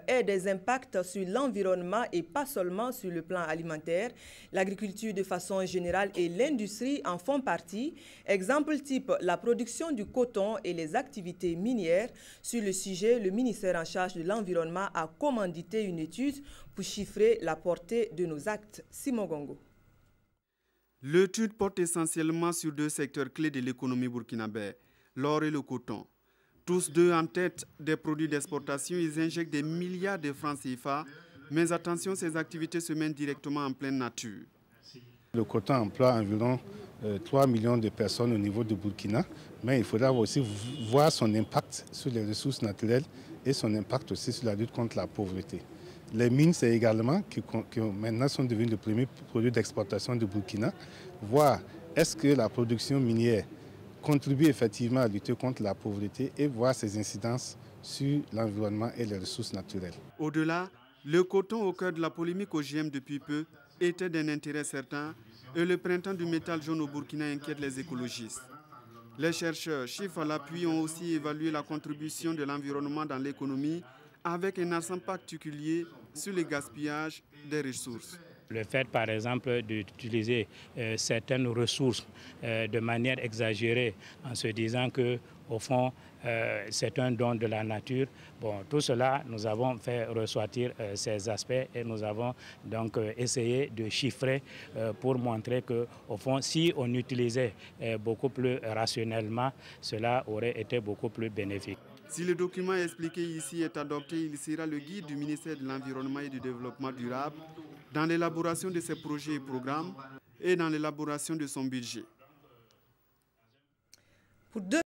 ait des impacts sur l'environnement et pas seulement sur le plan alimentaire. L'agriculture de façon générale et l'industrie en font partie. Exemple type, la production du coton et les activités minières. Sur le sujet, le ministère en charge de l'environnement a commandité une étude pour chiffrer la portée de nos actes. Simon Gongo. L'étude porte essentiellement sur deux secteurs clés de l'économie burkinabé, l'or et le coton. Tous deux en tête des produits d'exportation, ils injectent des milliards de francs CFA. Mais attention, ces activités se mènent directement en pleine nature. Le coton emploie environ 3 millions de personnes au niveau du Burkina, mais il faudra aussi voir son impact sur les ressources naturelles et son impact aussi sur la lutte contre la pauvreté. Les mines, c'est également qui maintenant sont devenus le premier produit d'exportation du Burkina. Voir est-ce que la production minière contribue effectivement à lutter contre la pauvreté et voir ses incidences sur l'environnement et les ressources naturelles. Au-delà, le coton au cœur de la polémique OGM depuis peu était d'un intérêt certain et le printemps du métal jaune au Burkina inquiète les écologistes. Les chercheurs, chiffres à l'appui, ont aussi évalué la contribution de l'environnement dans l'économie avec un accent particulier sur le gaspillage des ressources. Le fait, par exemple, d'utiliser certaines ressources de manière exagérée en se disant que, au fond, c'est un don de la nature. Bon, tout cela, nous avons fait ressortir ces aspects et nous avons donc essayé de chiffrer pour montrer que, au fond, si on utilisait beaucoup plus rationnellement, cela aurait été beaucoup plus bénéfique. Si le document expliqué ici est adopté, il sera le guide du ministère de l'Environnement et du Développement durable dans l'élaboration de ses projets et programmes et dans l'élaboration de son budget.